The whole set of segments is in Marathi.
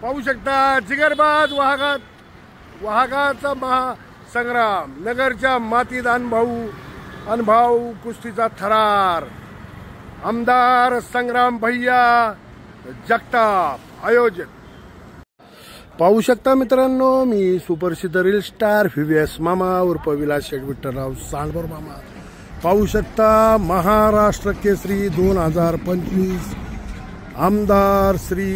पाहू शकता जिगरबाज वाहकाचा महासंग्राम, नगरच्या मातीत अनुभव कुस्तीचा थरार, आमदार संग्राम भैया जगताप आयोजित। पाहू शकता मित्रांनो, मी सुप्रसिद्ध रील स्टार व्हीव्हीएस मामा उर्फ विलास शेठ विठ्ठलराव सांडभोर मामा। पाहू शकता महाराष्ट्र केसरी 2025 आमदार श्री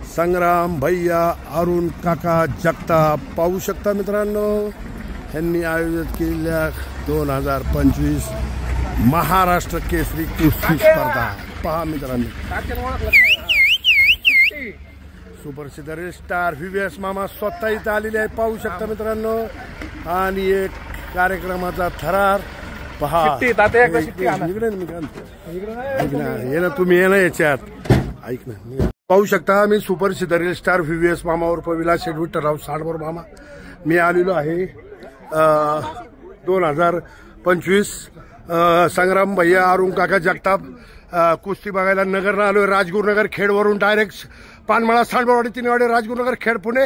संग्राम भैया अरुण काका जगताप। पाहू शकता मित्रांनो, यांनी आयोजित केलेल्या 2025 महाराष्ट्र केसरी कुस्ती स्पर्धा पहा मित्रांनो। सुप्रसिद्ध रील स्टार व्हीव्हीएस मामा स्वतः इथं आलेले आहे, पाहू शकता मित्रांनो। आणि एक कार्यक्रमाचा थरार पहा। ये ना तुम्ही ये ना याच्यात, ऐक ना। पाहू शकता मी सुप्रसिद्ध रील स्टार व्हीव्हीएस मामा उर्फ विलास शेठ विठ्ठलराव सांडभोर मामा। मी आलेलो आहे 2025 संग्राम भैया अरुण काका जगताप कुस्ती बघायला नगरला आलोय। राजगुरुनगर खेडवरून डायरेक्ट पानमळा, सांडभोरवाडी, तिनेवाडी, राजगुरुनगर खेड पुणे।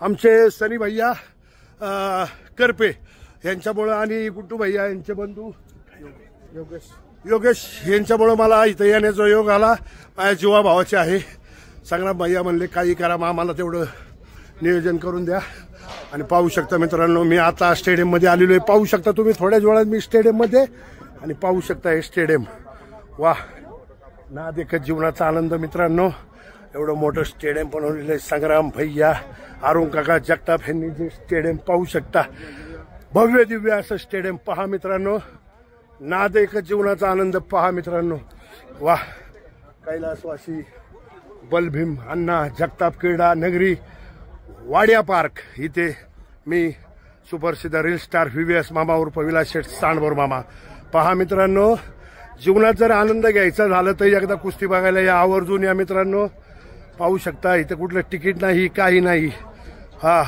आमचे सनी भैया करपे यांच्यामुळे आणि गुड्डू भैया यांचे बंधू योगेश यांच्यामुळे मला इथं येण्याचा योग आला। माझ्या जीवा भावाचे आहे। संग्राम भैया म्हणले काही करा, आम्हाला तेवढं नियोजन करून द्या। आणि पाहू शकता मित्रांनो, मी आता स्टेडियम मध्ये आलेलो आहे। पाहू शकता तुम्ही थोड्याच वेळात मी स्टेडियम मध्ये, आणि पाहू शकता हे स्टेडियम, वा ना देखत जीवनाचा आनंद मित्रांनो। एवढं मोठं स्टेडियम बनवलेलं आहे संग्राम भैया अरुण काका जगताप यांनी जे स्टेडियम पाहू शकता, भव्य दिव्य असं स्टेडियम पहा मित्रांनो। नाद एकच जीवनाचा आनंद पहा मित्रांनो, वा कैलासवासी बलभीम अण्णा जगताप क्रीडा नगरी वाडिया पार्क इथे मी सुप्रसिद्ध रील स्टार व्हीव्हीएस मामा उर्फ विलास शेठ सांडभोर मामा। पहा मित्रांनो, जीवनात जर आनंद घ्यायचा झालं तर एकदा कुस्ती बघायला या, आवर्जून या मित्रांनो। पाहू शकता इथे कुठलं तिकीट नाही, काही नाही, हा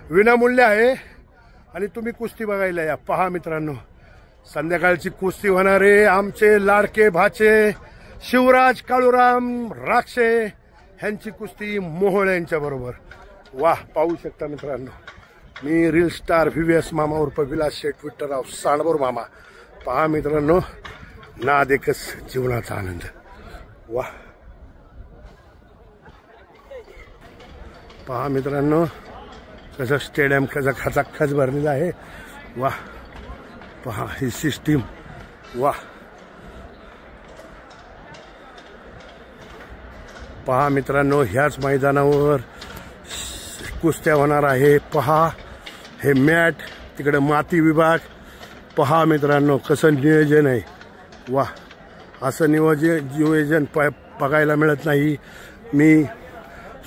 विनामूल्य आहे आणि तुम्ही कुस्ती बघायला या। पहा मित्रांनो, संध्याकाळची कुस्ती होणार आहे आमचे लाडके भाचे शिवराज काळूराम राक्षे यांची कुस्ती मोहोळ यांच्या बरोबर। वाह, पाहू शकता मित्रांनो, मी रील स्टार व्हीव्हीएस मामा उर्फ विलास शेठ विठ्ठलराव सांडभोर मामा। पहा मित्रांनो, नाद एकच जीवनाचा आनंद, वाह पहा मित्रांनो कसं स्टेडियम कसं खचाखच भरलेलं आहे, वाह पहा ही सिस्टीम, वाह पहा मित्रांनो, ह्याच मैदानावर कुस्त्या होणार आहे। पहा हे मॅट, तिकडे माती विभाग, पहा मित्रांनो कसं नियोजन आहे, वाह असं नियोजन बघायला मिळत नाही। मी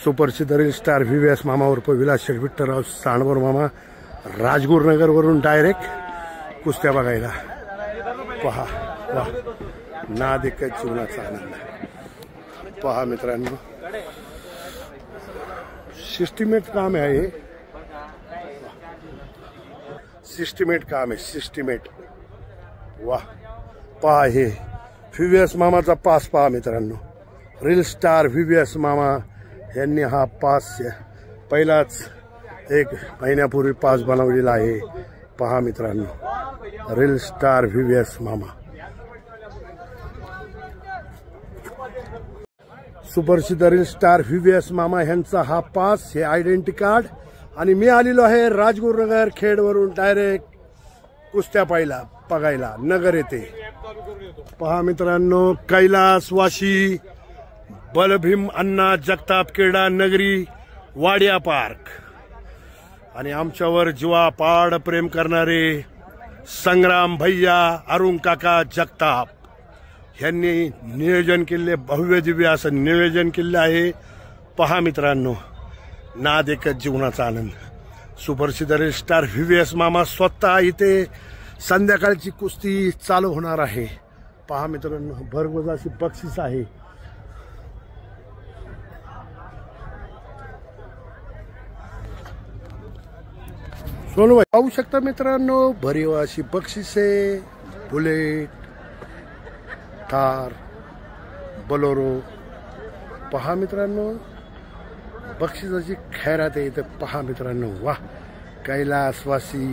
सुप्रसिद्ध रील स्टार व्हीव्हीएस मामा उर्फ विलास शेठ विठ्ठलराव सांडभोर मामा, राजगुरुनगर वरून डायरेक्ट कुस्त्या बघायला। पहा वाह, नाद एकच जीवनाचा आनंद पहा मित्रांनो। सिस्टमेट काम आहे, सिस्टमेट काम आहे, सिस्टमेट, वाह पहा हे व्हीव्हीएस मामाचा पास पहा मित्रांनो। रील स्टार व्हीव्हीएस मामा यांनी हा पास पहिलाच 1 महिन्यापूर्वी पास बनवलेला आहे। पहा मित्रांनो, रील स्टार व्हीव्हीएस मामा, सुप्रसिद्ध रील स्टार व्हीव्हीएस मामा यांचा हा पास, हे आयडेंटिटी कार्ड। आणि मी आलेलो आहे राजगुरुनगर खेडवरून डायरेक्ट कुस्त्या बघायला नगर येथे। पहा मित्रांनो, कैलासवासी बलभीम अण्णा जगताप क्रीडा नगरी वाडिया पार्क, आणि आमच्यावर जीवापाड प्रेम करणारे संग्राम भैया अरुण काका जगताप यांनी नियोजन केले, भव्य दिव्य असं नियोजन केलं आहे। पहा मित्रांनो, नाद एकच जीवनाचा आनंद। सुप्रसिद्ध रील स्टार व्हीव्हीएस मामा स्वतः इथे संध्याकाळची कुस्ती चालू होणार आहे। पहा मित्रांनो, भरघोस अशी बक्षीस आहे। सोनू पाहू शकता मित्रांनो, भरीव अशी बक्षिसे, बुलेट, थार, बोलेरो। पहा मित्रांनो, बक्षिसाची खैरात आहे इथं पहा मित्रांनो. वा कैलासवासी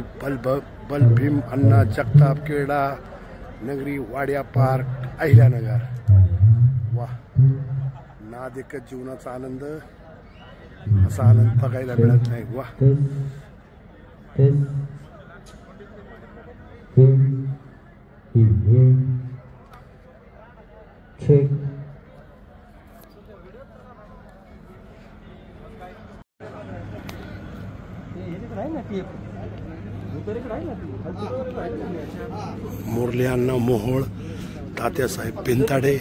बलभीम अण्णा जगताप क्रीडा नगरी वाडिया पार्क अहिल्यानगर. वा नाद एकच जीवनाचा आनंद, असा आनंद बघायला मिळत नाही. वा मुरली अण्णा मोहोळ, तात्यासाहेब भिंताडे,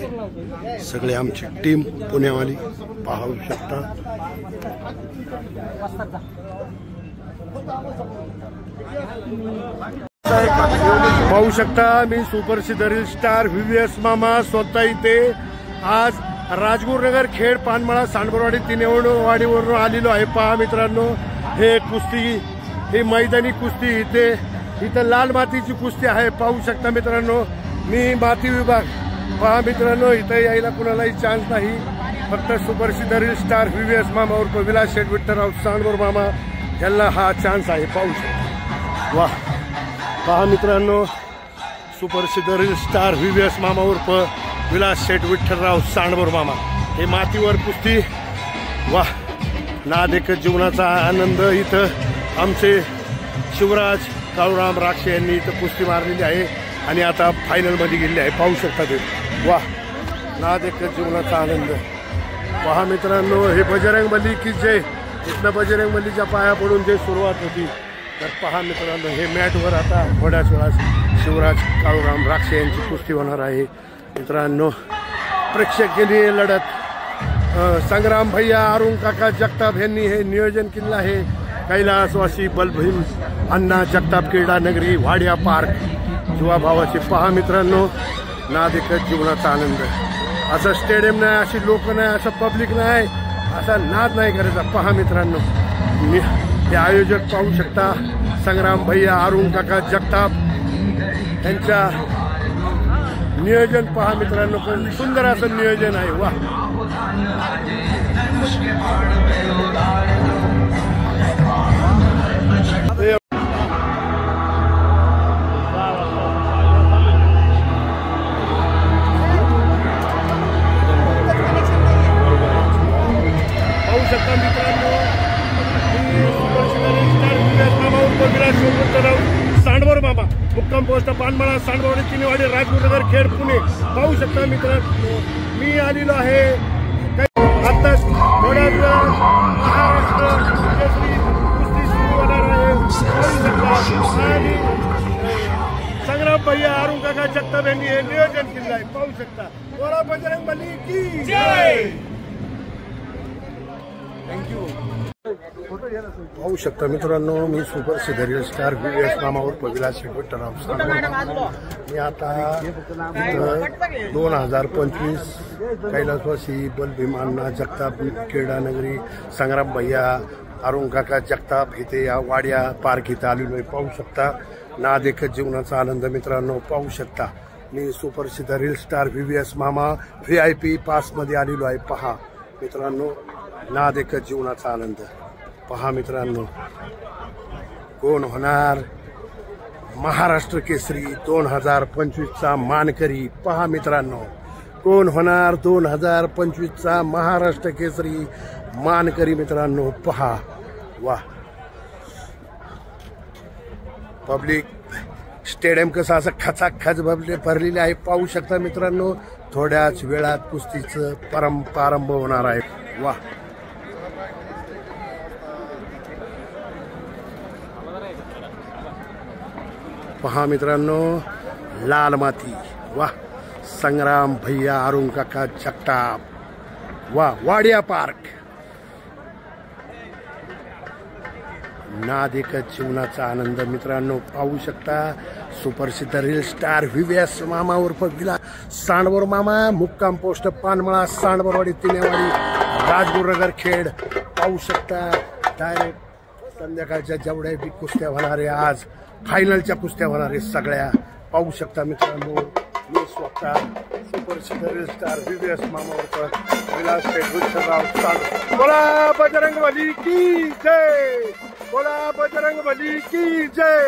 सगळे आमची टीम पुण्यावाली पाहू शकता. पाहू शकता मी सुप्रसिद्ध स्टार व्हीव्हीएस मामा स्वतः इथे आज राजगुरुनगर खेड पानमळा सांडबरवाडी तिनेवाडीवरून आलेलो आहे. पहा मित्रांनो हे कुस्ती, ही मैदानी कुस्ती इथं लाल मातीची कुस्ती आहे. पाहू शकता मित्रांनो मी माती विभाग. पहा मित्रांनो इथं यायला कुणालाही चान्स नाही, फक्त सुप्रसिद्ध स्टार व्हीव्हीएस मामा उर्फ विलास शेठ विठ्ठलराव सांडबोर मामा यांना हा चान्स आहे. पाहू शकता. वा पहा मित्रांनो सुप्रसिद्ध स्टार व्हीव्हीएस मामा उर्फ विलास शेठ विठ्ठलराव सांडबोर मामा हे मातीवर कुस्ती. वा नाद एकच जीवनाचा आनंद. इथं आमचे शिवराज काळूराम राक्षे यांनी इथं कुस्ती मारलेली आहे आणि आता फायनलमध्ये गेलेली आहे. पाहू शकता ते. वा नाद एकच जीवनाचा आनंद. पहा मित्रांनो हे बजरंगबली की जय. इथनं बजरंगबलीच्या पाया पडून जे सुरुवात होती, तर पहा मित्रांनो हे मॅटवर आता थोड्याच वेळात शिवराज काळूराम राक्षे यांची कुस्ती होणार आहे. मित्रांनो प्रेक्षकीय लढत संग्राम भैया अरुण काका जगताप यांनी हे नियोजन केलं आहे. कैलासवासी बलभीम अण्णा जगताप क्रीडा नगरी वाडिया पार्क जीवाभावाचे. पहा मित्रांनो नाद एकच जीवनाचा आनंद. असं स्टेडियम नाही, अशी लोक नाही, असं पब्लिक नाही, असा नाद नाही करायचा. पहा मित्रांनो हे आयोजक पाहू शकता संग्राम भैया अरुण काका जगताप यांच्या नियोजन. पहा मित्रांनो पण सुंदर असं नियोजन आहे. वा पाहू शकता मित्रांनो सांडबोर मामा मुक्काम पोस्ट पानमळा सांडबोर्डी तिनेवाडी राजगुरुनगर खेड पुणे. पाहू शकता मित्रांनो मी आलेलो आहे आता थोड्याच महाराष्ट्र केसरी कुस्ती सुरू होणार आहे आणि संग्राम भैया अरुण काका जगताप यांनी हे नियोजन केलं आहे. पाहू शकता. बोला बजरंगबली की जय. थँक्यू. पाहू शकता मित्रांनो मी सुप्रसिद्ध स्टार व्हीव्हीएस मामावर विलास शेठ विठ्ठलराव सांडबोर. मी आता 2025 कैलासवासी बलभीम अण्णा जगताप क्रीडा नगरी संग्राम भैया अरुण काका जगताप इथे या वाडिया पार्क इथं आलेलो आहे. पाहू शकता नाद एकच जीवनाचा आनंद. मित्रांनो पाहू शकता मी सुप्रसिद्ध रील स्टार व्हीव्हीएस मामा VIP पासमध्ये आलेलो आहे. पहा मित्रांनो नाद एकच जीवनाचा आनंद. पहा मित्रांनो कोण होणार महाराष्ट्र केसरी 2025चा मानकरी. पहा मित्रांनो कोण होणार 2025चा महाराष्ट्र केसरी मानकरी. मित्रांनो पहा. वा पब्लिक स्टेडियम कसं असं खचाखच भरलेले आहे. पाहू शकता मित्रांनो थोड्याच वेळात कुस्तीचं प्रारंभ होणार आहे. वा पहा मित्रांनो लाल माती. वा संग्राम भैया अरुण काका जगताप. वा वाडिया पार्क. नाद एकच जीवनाचा आनंद. मित्रांनो पाहू शकता सुप्रसिद्ध रील स्टार व्हीव्हीएस मामा उर्फ विलास सांडबोर मामा मुक्काम पोस्ट पानमळा सांडबोरवाडी तिनेवाडी राजगुरुनगर खेड. पाहू शकता डायरेक्ट संध्याकाळच्या जेवढ्या बी कुस्त्या होणार आहे आज फायनलच्या कुस्त्या होणार आहे सगळ्या. पाहू शकता मित्रांनो मी स्वतः सुपर स्टार VVS मामावरचा विलास गुच्छराव साळुंखे। बोला बजरंगबली की जय, बोला बजरंगबली की जय।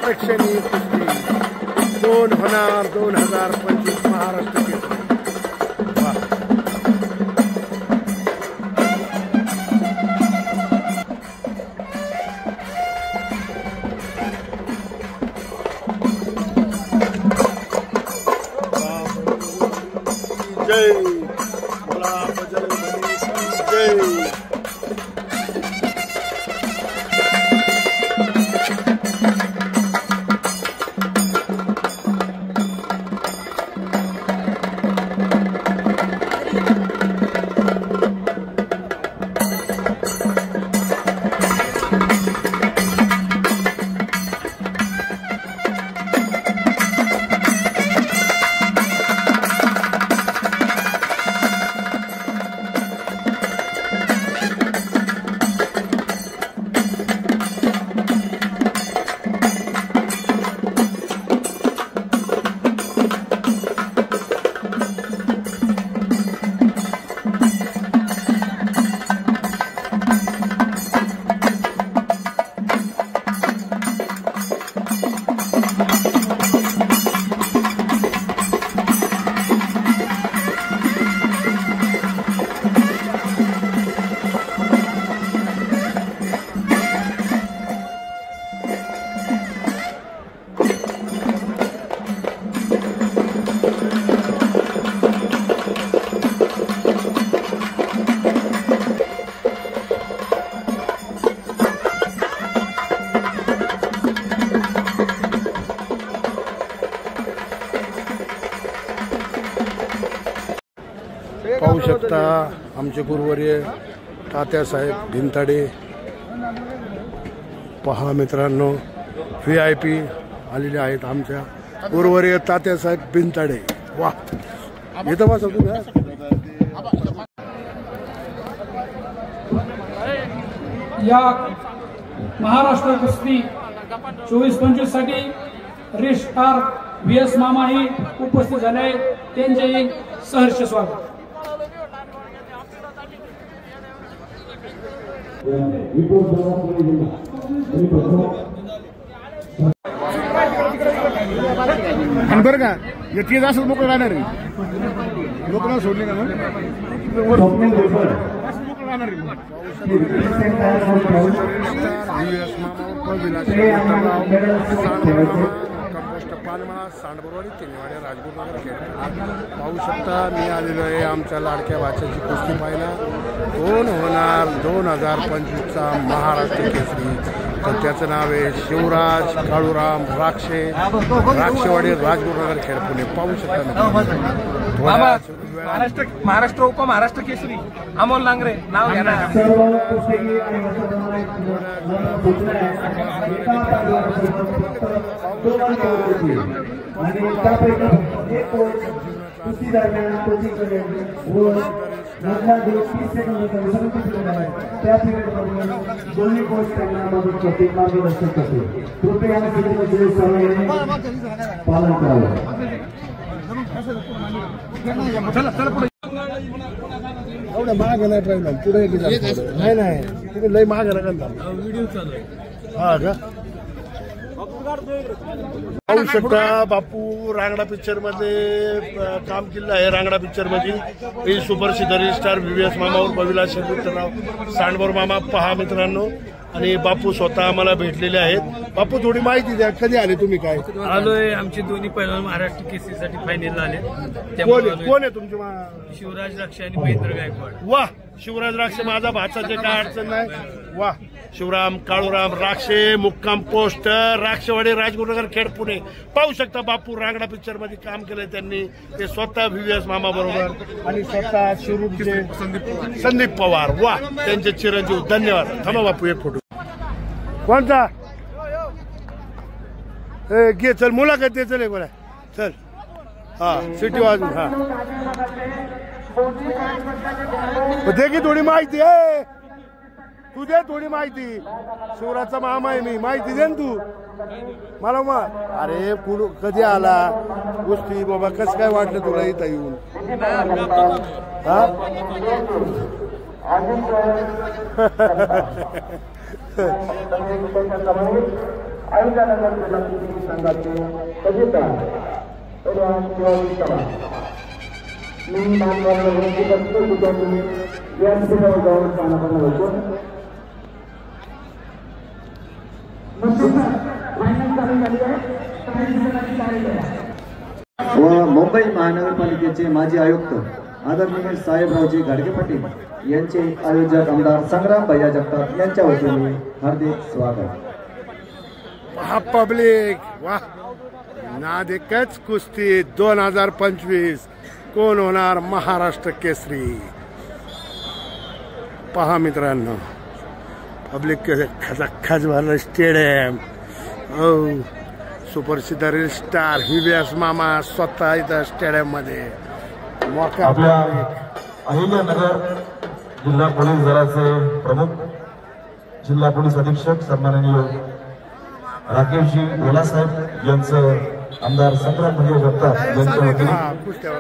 प्रेक्षणीय कुस्ती 2 होणार 2025 महाराष्ट्र केसरी। जय, बोला बजरंगबली की जय। पाहू शकता आमचे गुरुवर्य तात्यासाहेब भिंताडे। पहा मित्रांनो, VIP आलेले आहेत आमच्या गुरुवर्य तात्यासाहेब भिंताडे। वा, इथं बसा तुम्ही। या महाराष्ट्र कुस्ती 24-25 साठी स्टार VS मामाही उपस्थित झाले, त्यांचे सहर्ष स्वागत। बरं का, येते असं मोकळं राहणार आहे, लोक ना सोडले का पानमळा सांडबरवाडी तिनेवाड्या राजगुरुनगर खेळ। पाहू शकता मी आलेलो आहे आमच्या लाडक्या भाच्याची कुस्ती पाहायला। 2 होणार 2025चा महाराष्ट्र केसरी। तर त्याचं नाव आहे शिवराज काळूराम राक्षे, राक्षेवाडी राजगुरुनगर खेळ पुणे। पाहू शकता महाराष्ट्र उपमहाराष्ट्र केसरी अमोल लांगरे नाव घ्या ना। पालन करावं। एवढं महाग नाही पाहिजे पुढे नाही नाही, तुम्ही लय महाग नका व्हिडिओ चालू आहे। हा का, पाहू शकता बापू रांगडा पिक्चर मध्ये काम केलं आहे। रांगडा पिक्चर मध्ये सुपर स्टार VVS मामावर बविलास सांडवर मामा। पहा मित्रांनो, आणि बापू स्वतः आम्हाला भेटलेले आहेत। बापू थोडी माहिती द्या, कधी आले तुम्ही? काय आलोय, आमचे दोन्ही पैलवान महाराष्ट्र केसरीसाठी फायनल आले। कोण आहे तुमचे? शिवराज राक्षे आणि महेंद्र गायकवाड। वाह, शिवराज राक्षे माझा भाचा, काय अडचण नाही। वाह, शिवराम काळूराम राक्षे, मुक्काम पोस्ट राक्षवाडी, राजगुरुनगर, खेड, पुणे. पाहू शकता बापू रांगडा पिक्चर मध्ये काम केलंय त्यांनी. ते स्वतः व्हीव्हीएस मामा बरोबर आणि स्वतः शिरूरचे संदीप पवार. वा, त्यांचे चिरंजीव. धन्यवाद. थांबा बापू एक फोटो. कोणता घे, चल मुलाखत दे. चल बोला, चल. हा, सिटी वाजून. हा, दे की थोडी माहिती आहे. तू दे थोडी माहिती. शिवराचा मामा आहे मी, माहिती दे ना तू मला. मग अरे पुढं कधी आला गोष्टी बाबा, कसं काय वाटलं तुला इथं येऊन? हा व मुंबई महानगरपालिकेचे माजी आयुक्त आदरणीय साहेबरावजी गाडगे पाटील यांचे आयोजक आमदार संग्राम भैया जगताप यांच्या वतीने हार्दिक स्वागत. हा पब्लिक, वा, नाद एकच कुस्ती 2025. कोण होणार महाराष्ट्र केसरी? पहा मित्रांनो, पब्लिक खचाखच भरलं स्टेडियम. सुपरस्टार स्टार व्हीव्हीएस मामा स्वतः इथं स्टेडियम मध्ये. आपल्या अहिल्यानगर जिल्हा पोलीस दलाचे प्रमुख जिल्हा पोलीस अधीक्षक सन्माननीय राकेशजी ओलासाहेब यांचं आमदार संग्राम भैया जगताप यांच्या वतीने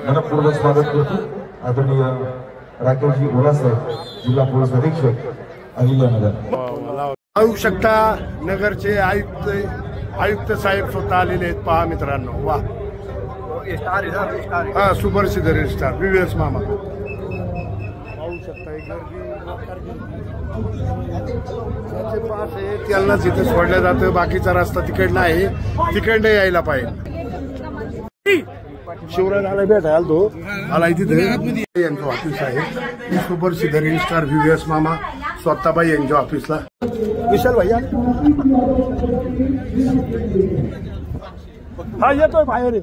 मनपूर्वक स्वागत करतो. आदरणीय राकेशजी ओलासाहेब जिल्हा पोलीस अधीक्षक अहिल्यानगर. पाहू शकता नगरचे आयुक्त साहेब स्वतः आलेले आहेत. पहा मित्रांनो, वा, हा, सुपर सिदर स्टार व्हीव्हीएस मामा. पाहू शकता पास आहे, त्यांना तिथे सोडलं जातं. बाकीचा रस्ता तिकडनं आहे, तिकडनं यायला पाहिजे. शिवराज आला भेटायला तो आला तिथे. यांचं ऑफिस आहे सुपर सिदर स्टार व्हीव्हीएस मामा स्वतःबाई यांच्या ऑफिसला. विशाल भैया हा येतोय बाहेर.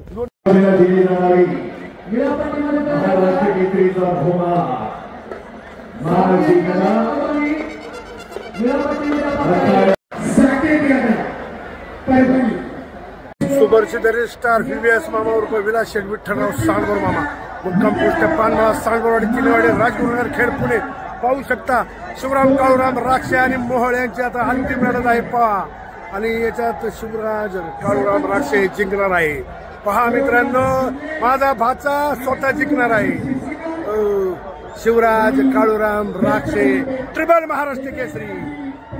सुपर सिदर स्टार व्हीव्हीएस मामा उर्फ विलास शेठ विठ्ठलराव सांगोर मामा, मुक्काम पोस्ट पानमाळा, सांगोरवाडी, किल्लेवाडी, राजगुरुनगर, खेड, पुणे. पाहू शकता शिवराम काळूराम राक्षे आणि मोहोळ यांची आता अंतिम लढत आहे. पहा, आणि याच्यात शिवराज काळूराम राक्षे जिंकणार आहे. पहा मित्रांनो, माझा भाचा स्वतः जिंकणार आहे. शिवराज काळूराम राक्षे ट्रिबल महाराष्ट्र केसरी.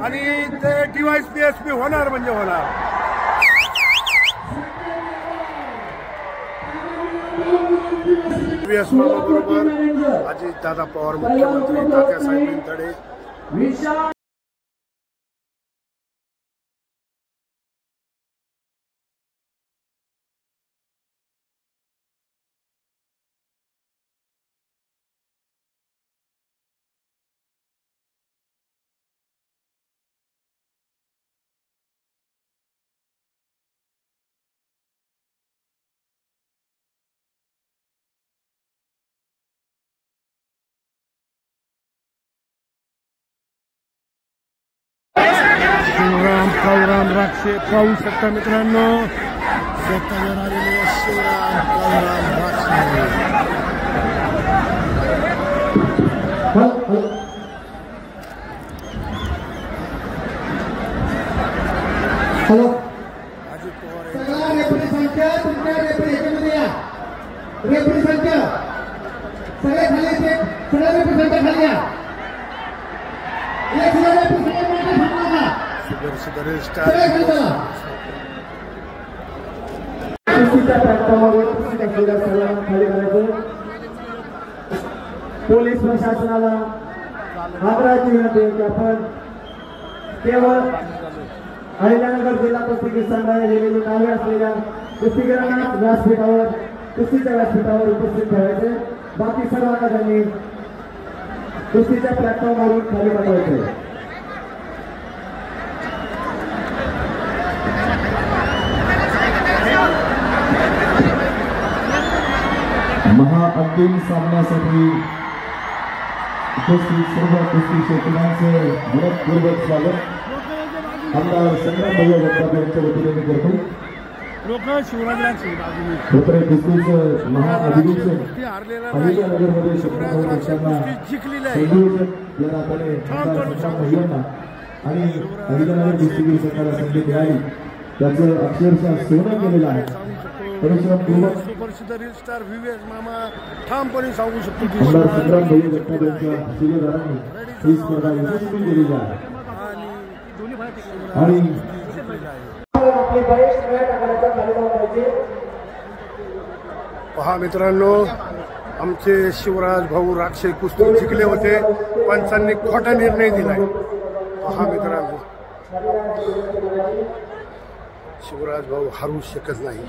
आणि ते DYSP होणार म्हणजे होणार. व्हीव्हीएस मामा बरोबर अजित दादा पवार, मुख्यमंत्री तात्यासाहेब तडे. शिवराम काळूराम राक्षे. पाहू शकता मित्रांनो, स्वतःवर आलेले शिवराम काळूराम राक्षे. अजित पवार पोलीस प्रशासनाला आग्रहाची विनंती आहे की आपण केवळ अहिल्यानगर जिल्हा कुस्ती संघाने दिलेली नावे असलेल्या कुस्तीगीरांना व्यासपीठावर कुस्तीच्या व्यासपीठावर उपस्थित ठेवायचे. बाकी सर्वांना त्यांनी कुस्तीच्या प्लॅटफॉर्मवरून खाली पाठवायचे. अंतिम सामन्यासाठी उपस्थित सर्व कुस्ती शौकीनांचे मनपूर्वक स्वागत आमदार संग्राम भैया जगताप यांच्या वतीने मी करतो. खतरे कुस्तीचं महाअधिवेशन अहिल्यानगरमध्ये शपथ करताना संयोजक या नात्याने आमदार संग्राम भैयांना आणि अहिल्यानगर कुस्तीगीर संघाला संधी मिळाली त्याचं अक्षरशः सोनं केलेलं आहे. परिश्रमपूर्वक सुपरस्टार स्टार व्हीव्हीएस मामा ठामपणे सांगू शकतो की आमदार संग्राम भैया जगताप यांच्या शिलेदारांनी ही स्पर्धा यशस्वी केलेली आहे. आणि आपले बरेच वेळ टाकण्याचा कार्यक्रम पाहिजे. पहा मित्रांनो, आमचे शिवराज भाऊ राक्षे कुस्ती जिंकले होते. पंचांनी खोटा निर्णय दिलाय. पहा मित्रांनो, शिवराज भाऊ हरू शकत नाही.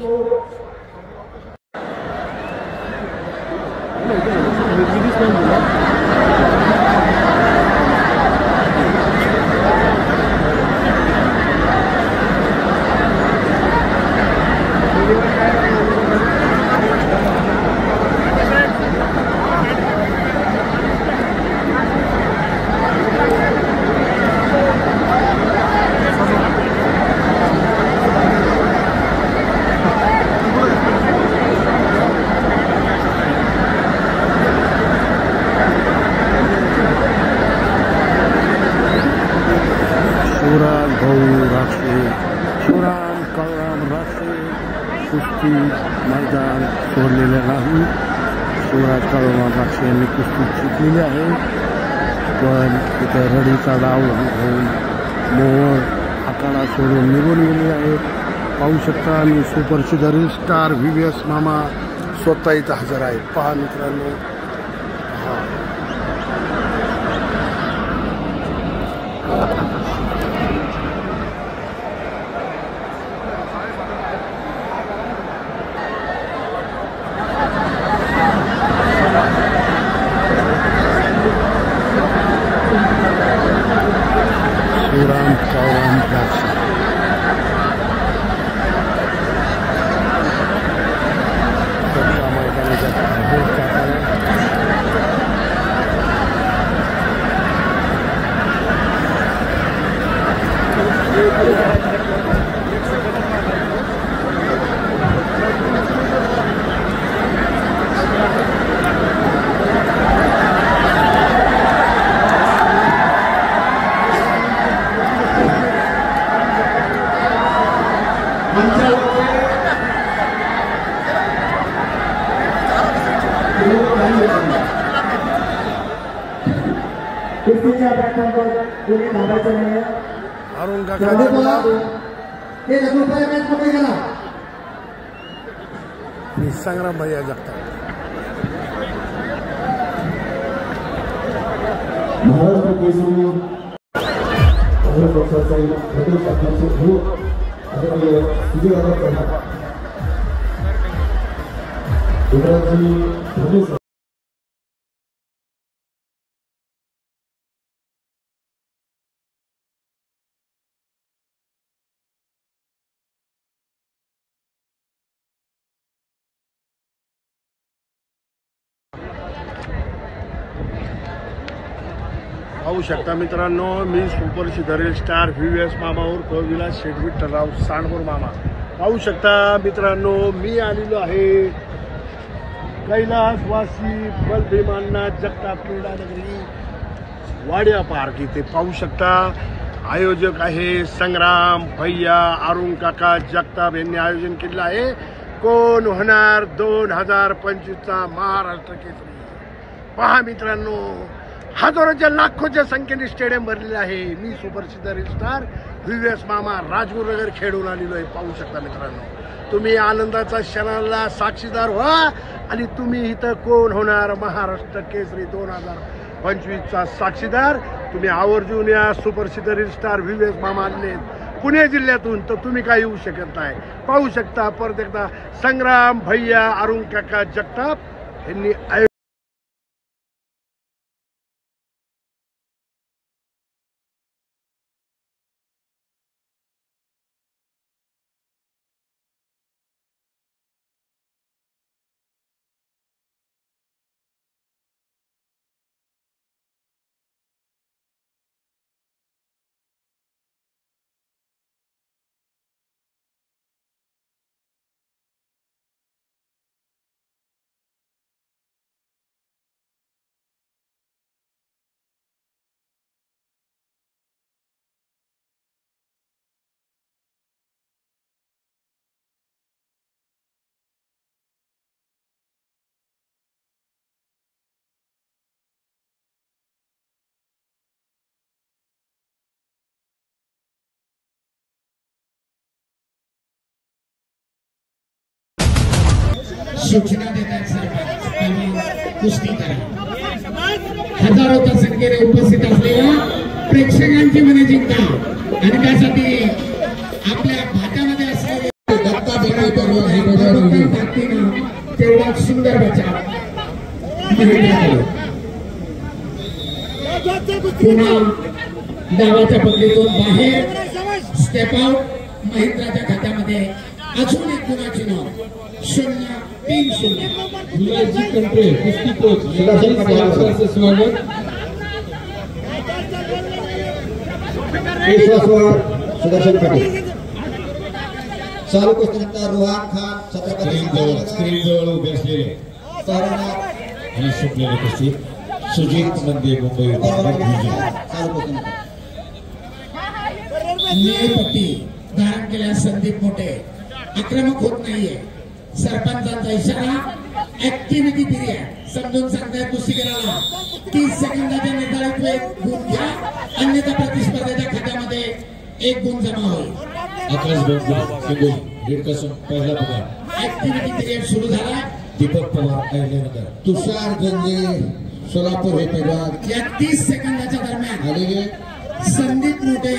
शिवराज भाऊ राक्षे, शिवराम काळराम राक्षे कुस्ती मैदान सोडलेले नाही. शिवराज काळराम राक्षे यांनी कुस्ती जिंकलेली आहे. पण इथं रडीचा डाव होऊन मोहोळ आखाडा सोडून निघून गेले आहे. पाहू शकता आणि सुपरस्टार स्टार व्हीव्हीएस मामा स्वतः इथं हजर आहे. पहा मित्रांनो, शिवराम काळराम राक्षे कुस्तीच्या प्लॅटफॉर्मवर कोणी थांबायचं नाही. अरुण हे काका रुपये मॅच मोकळी करा. आणि संग्राम भैया जगताप. महाराष्ट्र केसरी काँग्रेस पक्षाचा प्रदेश अध्यक्ष आदरणीय विजयदादा चव्हाण गुजरातची पाहू शकता मित्रांनो, मी सुपरस्टार स्टार व्हीव्हीएस मामा उर्फ विलास शेठ विठ्ठलराव सांडवर मामा. पाहू शकता मित्रांनो, मी आलेलो आहे कैलासवासी बलभीमांना जगताप क्रीडा नगरी वाडिया पार्क इथे. पाहू शकता आयोजक आहे संग्राम भैया अरुण काका जगताप यांनी आयोजन केलेलं आहे. कोण होणार 2025चा महाराष्ट्र केसरी. पहा मित्रांनो, हजारोच्या लाखोच्या संख्येने स्टेडियम भरलेले आहे. मी सुपरस्टार स्टार व्हीव्हीएस मामा राजगुरुनगर खेळून आलेलो आहे. पाहू शकता मित्रांनो, तुम्ही आनंदाचा क्षणाला साक्षीदार व्हा आणि तुम्ही इथं कोण होणार महाराष्ट्र केसरी 2025चा साक्षीदार. तुम्ही आवर्जून या सुपरस्टार स्टार व्हीव्हीएस मामा आले पुणे जिल्ह्यातून, तर तुम्ही काय येऊ शकत नाही. पाहू शकता परत एकदा संग्राम भैया अरुण काका जगताप यांनी सूचना देतात सरपंच आणि कुस्ती करा. हजारोच्या संख्येने उपस्थित असलेल्या प्रेक्षकांची मने जिंका आणि त्यासाठी आपल्या भागामध्ये असलेले तेवढा सुंदर बचाव पुन्हा डावाच्या पद्धतीतून बाहेर स्टेप आउट महेंद्राच्या खात्यामध्ये अजून एक गुणाची नोंद 0-3-0. गुलाजी कंट्रे कुस्ती कोच स्वागत. सुदर्शन पाटील चालू कुस्तीनंतर रोहान खान छत्रपती स्क्रीन जवळ उभे असलेले आणि सुटलेले कुस्ती सुजित मंदे मुंबई चालू कुस्तीनंतर निळपट्टी धारण केल्या संदीप मोठे आक्रमक होत नाहीये. सरपंचांचा इशारा ऍक्टिव्हिटी पिरियड समजून सांगताय कुस्तीगीराला 30 सेकंदाच्या निर्धारित वेळ गुण घ्या अन्यथा प्रतिस्पर्धेच्या खात्यामध्ये 1 गुण जमा होईल. पहिला पगार ऍक्टिव्हिटी पिरियड सुरू झाला. दीपक पवार अहिल्यानगर तुषार गंजे सोलापूर हे पैलवान या 30 सेकंदाच्या दरम्यान आलेले संदीप मोठे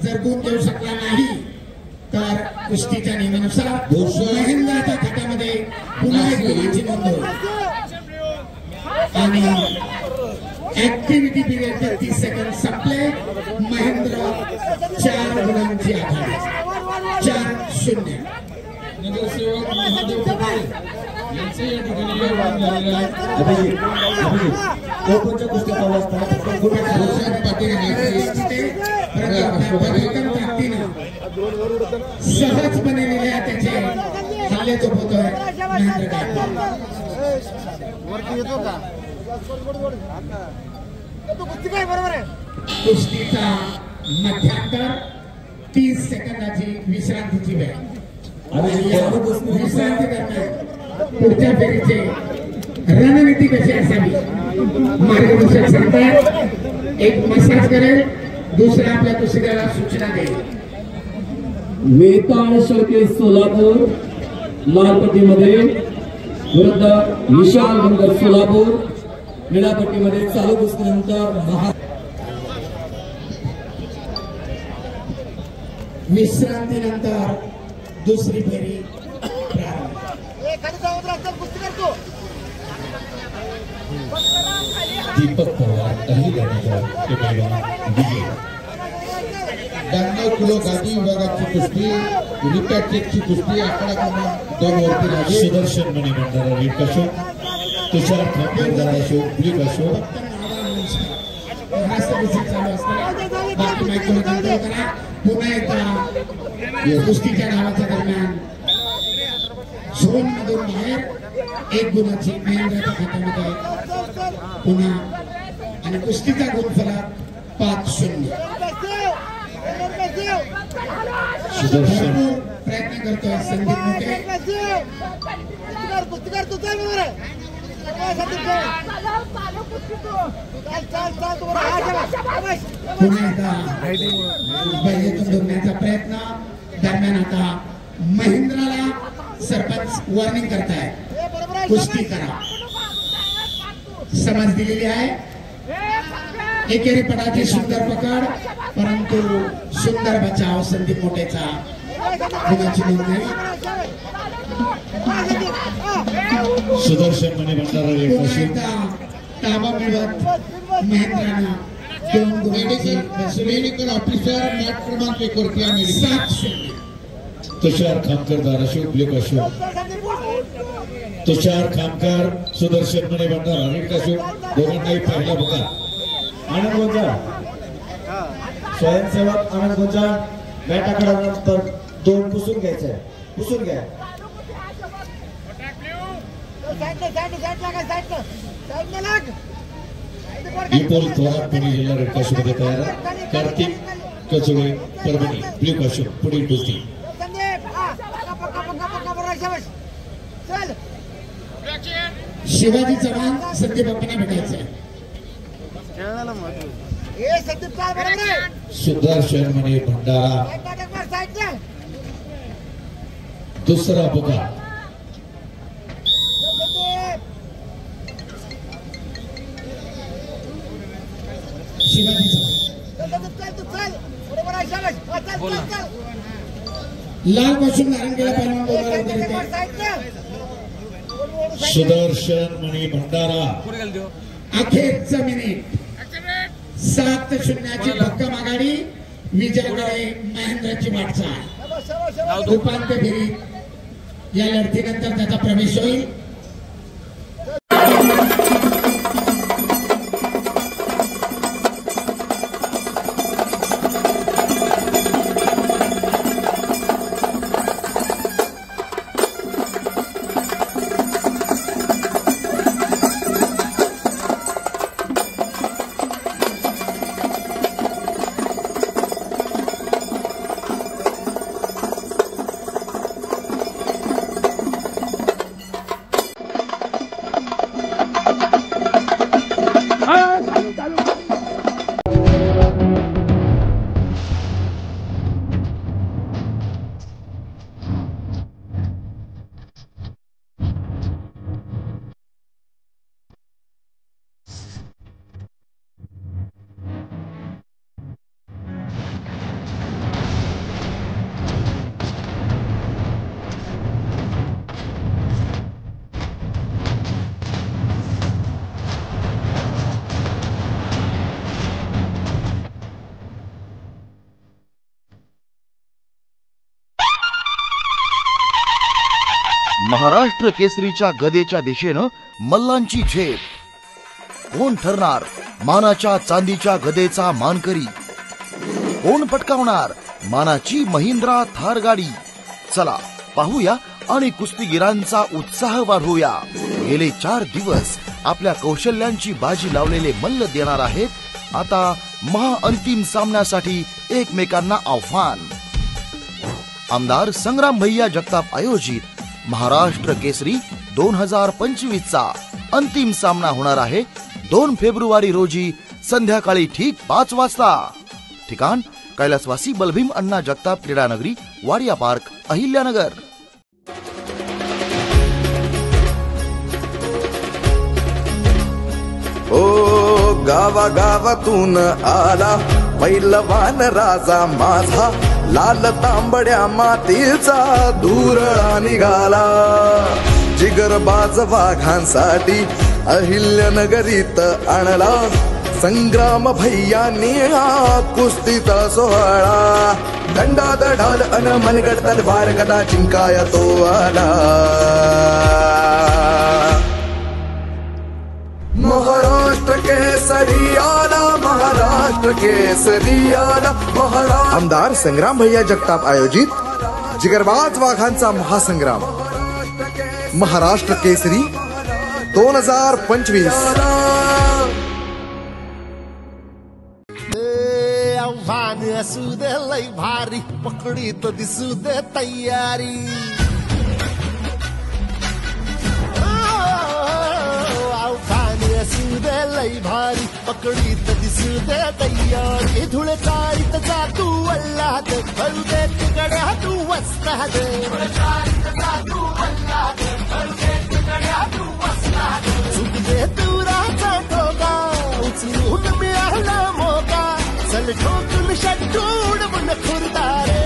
जर गुण देऊ शकला नाही तर कुस्तीच्या नियमानुसार महेंद्राच्या खात्यामध्ये पुन्हा 1 गुणाची नोंद होईल आणि ऍक्टिव्हिटी पिरियडचे 30 सेकंद संपले. महेंद्र 4 गुणांची आघाडी 4-0. नगरसेवक महादेव यांचे या ठिकाणी योगदान झालेलं आहे. ओपनच्या कुस्त्या सहजपणे लिहिल्या त्याचे हल्ले तो होतोय महेंद्र गायकवाड. कुस्तीचा मध्यांतर 30 सेकंदाची विश्रांतीची वेळ आणि या विश्रांती दरम्यान पुढच्या फेरीचे रणनीती कशी असावी मार्गदर्शक सांगतात. एक मसाज करेल दुसरा आपल्या कुस्तीगीराला सूचना देईल. वेताळ शेळके सोलापूर लालपट्टीमध्ये विरुद्ध विशाल बंगर सोलापूर निळ्यापट्टीमध्ये चालू कुस्तीनंतर विश्रांतीनंतर दुसरी फेरी प्रारंभ. दीपक पवार अहिल्यानगर ब्याण्णव किलो गादी विभागाची कुस्ती रिपॅट्रिकची कुस्ती आकडा क्रमांक 2 वरती लागली. सुदर्शन मणी भंडारा रेड कशो तुषार खामकर असो ब्ल्यू कशो पुन्हा एकदा कुस्तीच्या डावाच्या दरम्यान झोन मधून बाहेर 1 गुणाची महेंद्राच्या खात्यामध्ये पुन्हा आणि कुस्तीचा गुण फलक 5-0. प्रयत्न करतोय संदीप मोठे. पुन्हा एकदा बैठकीतून ढोकण्याचा प्रयत्न दरम्यान आता महेंद्राला सरपंच वॉर्निंग करताय कुस्ती करा समज दिलेली आहे. एकेरी पटाची सुंदर पकड परंतु सुंदर बचाव संदीप मोठेचा गुणाची नोंद नाही. सुदर्शन मणी भंडारा रेड कशो ताबा मिळवत महेंद्रानं 2 गुणांची मेडिकल ऑफिसर मॅट क्रमांक 1 वरती आहे. 7-0. तुषार खामकर धाराशिव ब्ल्यू कशो तुषार खामकर सुदर्शन मणी भंडारा रेड कशो दोघांनाही पहिला बघा. आनंद गोंजा स्वयंसेवक आनंद गोंजा बॅटाकडे 2 पुसून घ्यायचंय. पुसून घ्या. विपुल थोरात पुणे जिल्हा रेड कशोमध्ये तयार. कार्तिक कचोळे परभणी ब्ल्यू कशो पुढील कुस्ती. शिवाजी चव्हाण संदीप बाप्पांना भेटायचं. सुदर्शन मणी भंडारा दुसरा बघा लाल पासून नारंगीला पैलवान बोलणार सुदर्शन मणी भंडारा अखेरचं मिनिट 7-0ची भक्कम आघाडी विजयाकडे महेंद्राची वाटचाल उपांत्य फेरीत या लढतीनंतर त्याचा प्रवेश होईल. महाराष्ट्र केसरीच्या गदेच्या दिशेनं मल्लांची झेप. कोण ठरणार मानाच्या चांदीच्या गदेचा मानकरी? कोण पटकावणार मानाची महिंद्रा थार गाडी? चला पाहूया आणि कुस्तीगिरांचा उत्साह वाढवूया. गेले 4 दिवस आपल्या कौशल्यांची बाजी लावलेले मल्ल देणार आहेत आता महाअंतिम सामन्यासाठी एकमेकांना आव्हान. आमदार संग्राम भैया जगताप आयोजित महाराष्ट्र केसरी 2025 चा अंतिम सामना होणार आहे 2 फेब्रुवारी रोजी संध्याकाळी ठीक 5 वाजता. ठिकाण कैलासवासी बलभीम अण्णा जगताप क्रीडानगरी, वाडिया पार्क, अहिल्यानगर. ओ गावागावातून आला पैलवान राजा माझा, लाल तांबड्या मातीचा धुरळा निघाला. जिगरबाज वाघांसाठी अहिल्यानगरीत आणला संग्राम भैयांनी हा कुस्तीचा सोहळा. दंडाद ढाल अन मनगड तलवार गदा जिंकाया तो आला. महाराष्ट्र केसरी आला, महाराष्ट्र केसरी आला, महाराष्ट्र. आमदार संग्राम भैया जगताप आयोजित जिगरबाज वाघांचा महासंग्राम महाराष्ट्र केसरी 2025. आव्हान असू दे लय भारी, पकडीत दिसू दे तयारी. असू दे लय भारी, पकडीत दिसू दे तयारी. धुळ काळीत जा तू अल्लाद, भरू दे तिकड्या तू वस्ताद. चुक दे तुराचा ठोका, उचलून मिळाला मोका. चल ठोकून शटून मन खुरदारे.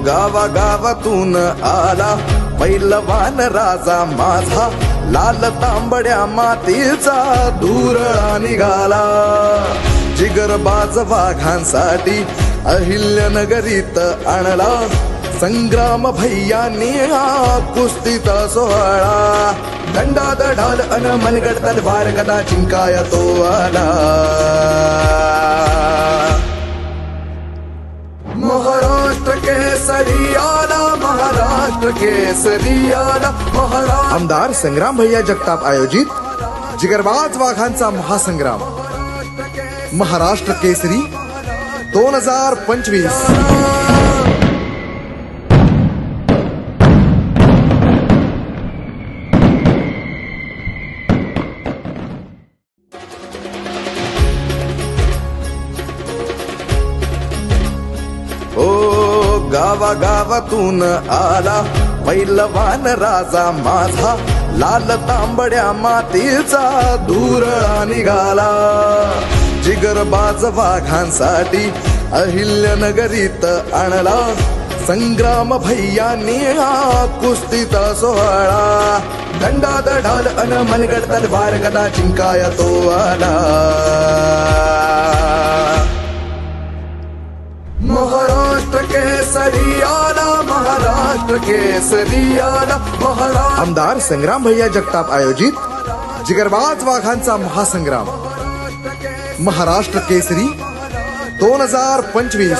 गावागावातून आला पैलवान राजा माझा, लाल तांबड्या मातीचा धुरळा निघाला. जिगरबाज वाघांसाठी अहिल्यानगरीत आणला संग्राम भैयांनी हा कुस्तीचा सोहळा. दंडात ढाल अन मनगड तलवार गदा चिंकाय तो आला. महाराष्ट्र केसरी आला, महाराष्ट्र केसरी आला, महाराष्ट्र. आमदार संग्राम भैया जगताप आयोजित जिगरबाज वाघांचा महासंग्राम महाराष्ट्र केसरी 2025. गावागावातून आला पैलवान राजा माझा, लाल तांबड्या मातीचा धुरळा निघाला. जिगरबाज वाघांसाठी अहिल्यानगरीत आणला संग्राम भैयांनी हा कुस्तीचा सोहळा. दंडात ढाल अन मनगड तलवार गदा चिंकाय तो आला. महाराष्ट्र केसरी आला, महाराष्ट्र केसरी आला, महाराष्ट्र. आमदार संग्राम भैया जगताप आयोजित जिगरबाज वाघांचा महासंग्राम महाराष्ट्र केसरी 2025.